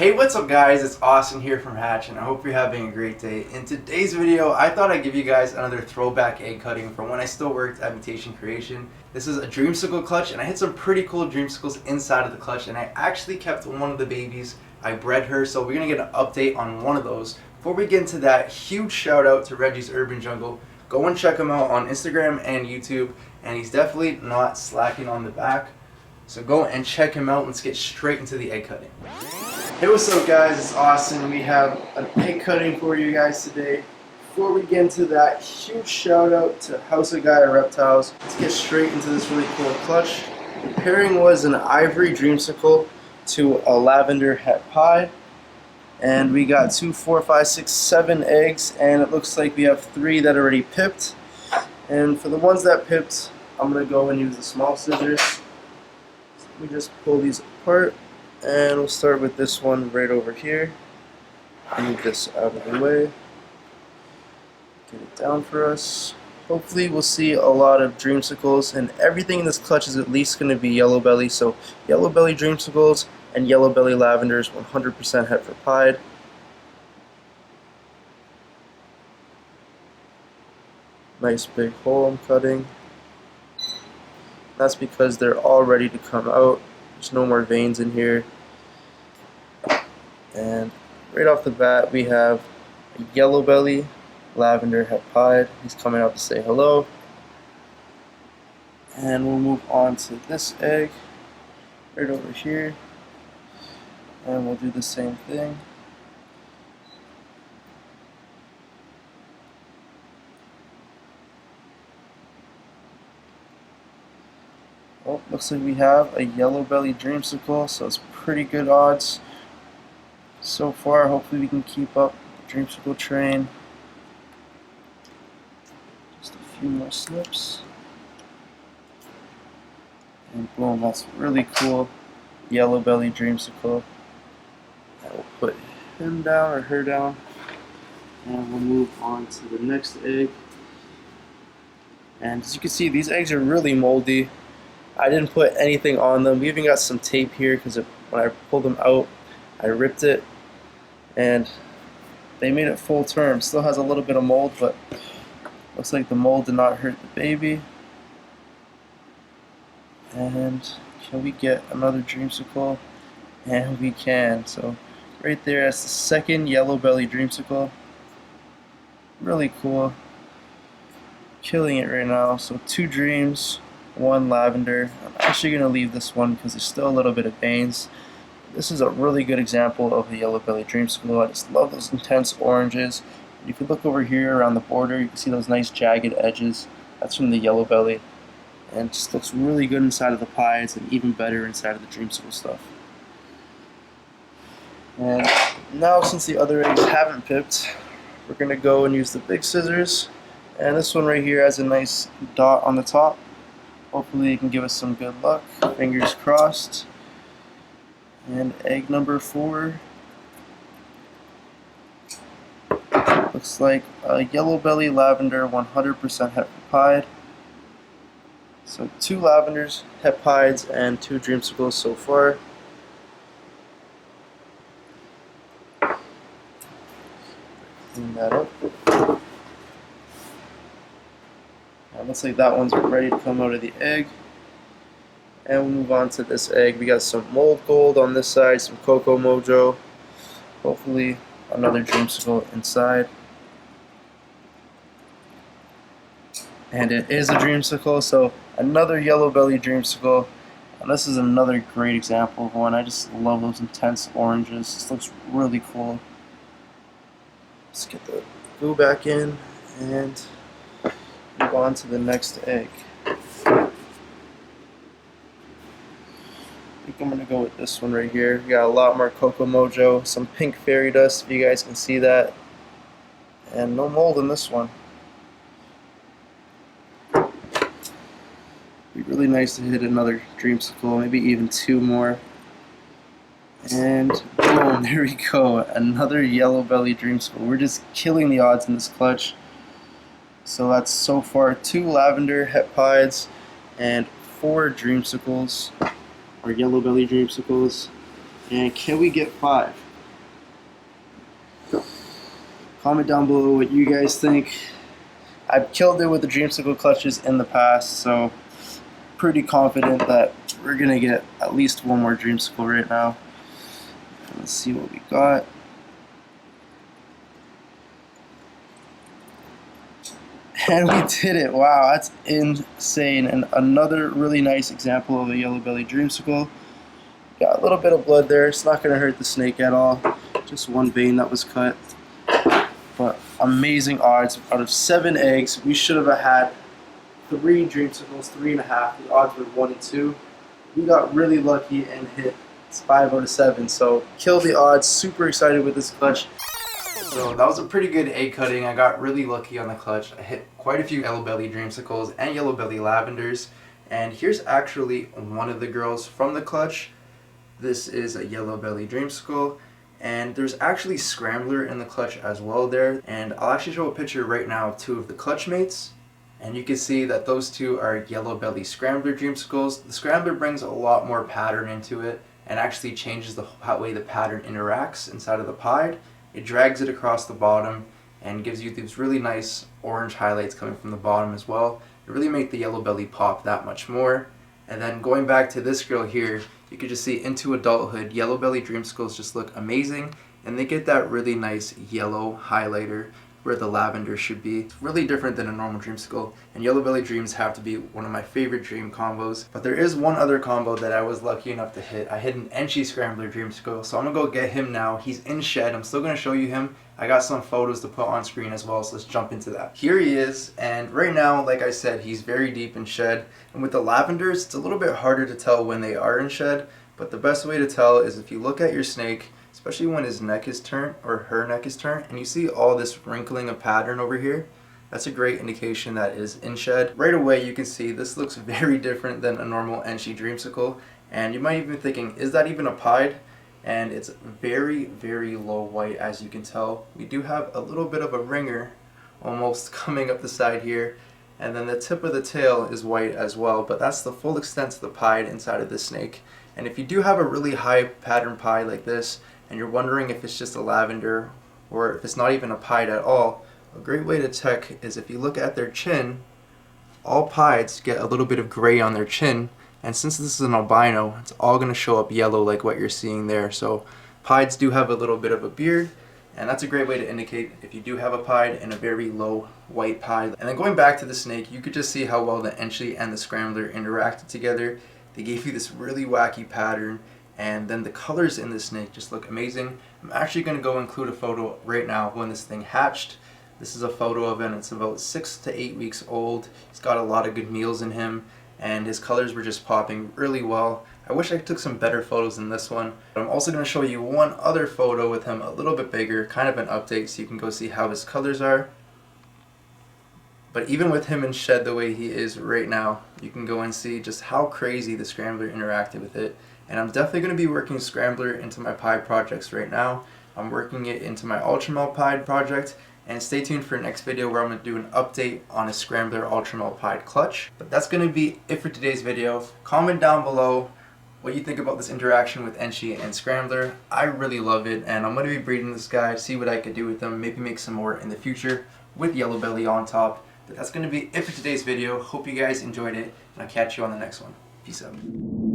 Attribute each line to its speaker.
Speaker 1: Hey, what's up guys? It's Austin here from Hatch and I hope you're having a great day. In today's video, I thought I'd give you guys another throwback egg cutting from when I still worked at Mutation Creation. This is a dreamsicle clutch and I had some pretty cool dreamsicles inside of the clutch and I actually kept one of the babies. I bred her, so we're going to get an update on one of those. Before we get into that, huge shout out to Reggie's Urban Jungle. Go and check him out on Instagram and YouTube, and he's definitely not slacking on the back. So go and check him out. Let's get straight into the egg cutting. Hey, what's up guys, it's Austin. We have an egg cutting for you guys today. Before we get into that, huge shout out to House of Gaia Reptiles. Let's get straight into this really cool clutch. The pairing was an ivory dreamsicle to a lavender het pied. And we got 2, 4, 5, 6, 7 eggs, and it looks like we have 3 that already pipped. And for the ones that pipped, I'm going to go and use the small scissors. So we just pull these apart. And we'll start with this one right over here. Move this out of the way. Get it down for us. Hopefully we'll see a lot of dreamsicles, and everything in this clutch is at least going to be yellow belly. So yellow belly dreamsicles and yellow belly lavenders, 100% het for pied. Nice big hole I'm cutting. That's because they're all ready to come out. There's no more veins in here. And right off the bat we have a yellow belly lavender het pied. He's coming out to say hello. And we'll move on to this egg right over here. And we'll do the same thing. Oh, looks like we have a yellow belly dreamsicle, so it's pretty good odds so far. Hopefully we can keep up the dreamsicle train. Just a few more snips. And boom, that's really cool. Yellow belly dreamsicle. And we'll put him down or her down. And we'll move on to the next egg. And as you can see, these eggs are really moldy. I didn't put anything on them. We even got some tape here because when I pulled them out, I ripped it, and they made it full term. Still has a little bit of mold, but looks like the mold did not hurt the baby. And can we get another dreamsicle? And we can. So right there, that's the second yellow belly dreamsicle. Really cool. Killing it right now. So 2 dreams, 1 lavender. I'm actually going to leave this one because there's still a little bit of veins. This is a really good example of the yellow belly dreamsicle. I just love those intense oranges. If you look over here around the border, you can see those nice jagged edges. That's from the yellow belly. And it just looks really good inside of the pies and even better inside of the dreamsicle stuff. And now, since the other eggs haven't pipped, we're going to go and use the big scissors. And this one right here has a nice dot on the top. Hopefully it can give us some good luck. Fingers crossed. And egg number 4 looks like a yellow belly lavender, 100% het pied. So 2 lavenders, het pieds, and 2 dreamsicles so far. Clean that up. Looks like that one's ready to come out of the egg. And we'll move on to this egg. We got some mold gold on this side, some cocoa mojo. Hopefully another dreamsicle inside. And it is a dreamsicle, so another yellow belly dreamsicle. And this is another great example of one. I just love those intense oranges. This looks really cool. Let's get the glue back in and move on to the next egg. I think I'm going to go with this one right here. We got a lot more cocoa mojo, some pink fairy dust if you guys can see that, and no mold in this one. Be really nice to hit another dreamsicle, maybe even 2 more. And boom, there we go, another yellow belly dreamsicle. We're just killing the odds in this clutch. So that's so far 2 lavender het pieds and 4 dreamsicles, or yellow belly dreamsicles. And can we get 5? Comment down below what you guys think. I've killed it with the Dreamsicle clutches in the past, so pretty confident that we're gonna get at least one more Dreamsicle right now. Let's see what we got. And we did it. Wow, that's insane. And another really nice example of a yellow belly Dreamsicle. Got a little bit of blood there. It's not gonna hurt the snake at all. Just one vein that was cut. But amazing odds. Out of 7 eggs, we should have had 3 Dreamsicles, 3.5. The odds were 1 and 2. We got really lucky and hit 5 out of 7. So killed the odds. Super excited with this clutch. So that was a pretty good egg cutting. I got really lucky on the clutch. I hit quite a few yellow belly Dreamsicles and yellow belly lavenders. And here's actually one of the girls from the clutch. This is a yellow belly Dreamsicle. And there's actually Scrambler in the clutch as well there. And I'll actually show a picture right now of 2 of the clutch mates. And you can see that those 2 are yellow belly Scrambler Dreamsicles. The Scrambler brings a lot more pattern into it and actually changes the way the pattern interacts inside of the pied. It drags it across the bottom and gives you these really nice orange highlights coming from the bottom as well. It really makes the yellow belly pop that much more. And then going back to this girl here, you can just see into adulthood, yellow belly Dreamsicles just look amazing, and they get that really nice yellow highlighter where the lavender should be. It's really different than a normal Dreamsicle, and yellow belly dreams have to be one of my favorite dream combos. But there is one other combo that I was lucky enough to hit. I hit an Enchi Scrambler Dreamsicle, so I'm gonna go get him now. He's in shed. I'm still gonna show you him. I got some photos to put on screen as well, so let's jump into that. Here he is, and right now, like I said, he's very deep in shed. And with the lavenders, it's a little bit harder to tell when they are in shed, but the best way to tell is if you look at your snake, especially when his neck is turned or her neck is turned, and you see all this wrinkling of pattern over here, that's a great indication that it is in shed. Right away you can see this looks very different than a normal Enchi Dreamsicle, and you might even be thinking, is that even a pied? And it's very, very low white, as you can tell. We do have a little bit of a ringer almost coming up the side here, and then the tip of the tail is white as well, but that's the full extent of the pied inside of this snake. And if you do have a really high pattern pied like this, and you're wondering if it's just a lavender or if it's not even a pied at all, a great way to check is if you look at their chin. All pieds get a little bit of gray on their chin, and since this is an albino, it's all going to show up yellow like what you're seeing there. So pieds do have a little bit of a beard, and that's a great way to indicate if you do have a pied and a very low white pied. And then going back to the snake, you could just see how well the Enchi and the Scrambler interacted together. They gave you this really wacky pattern, and then the colors in this snake just look amazing. I'm actually going to go include a photo right now when this thing hatched. This is a photo of him. It's about 6 to 8 weeks old. He's got a lot of good meals in him, and his colors were just popping really well. I wish I took some better photos than this one. But I'm also going to show you one other photo with him a little bit bigger, kind of an update, so you can go see how his colors are. But even with him in shed the way he is right now, you can go and see just how crazy the Scrambler interacted with it. And I'm definitely going to be working Scrambler into my pied projects right now. I'm working it into my Ultramel pied project. And stay tuned for the next video where I'm going to do an update on a Scrambler Ultramel pied clutch. But that's going to be it for today's video. Comment down below what you think about this interaction with Enchi and Scrambler. I really love it, and I'm going to be breeding this guy, see what I could do with him, maybe make some more in the future with yellow belly on top. But that's going to be it for today's video. Hope you guys enjoyed it, and I'll catch you on the next one. Peace out.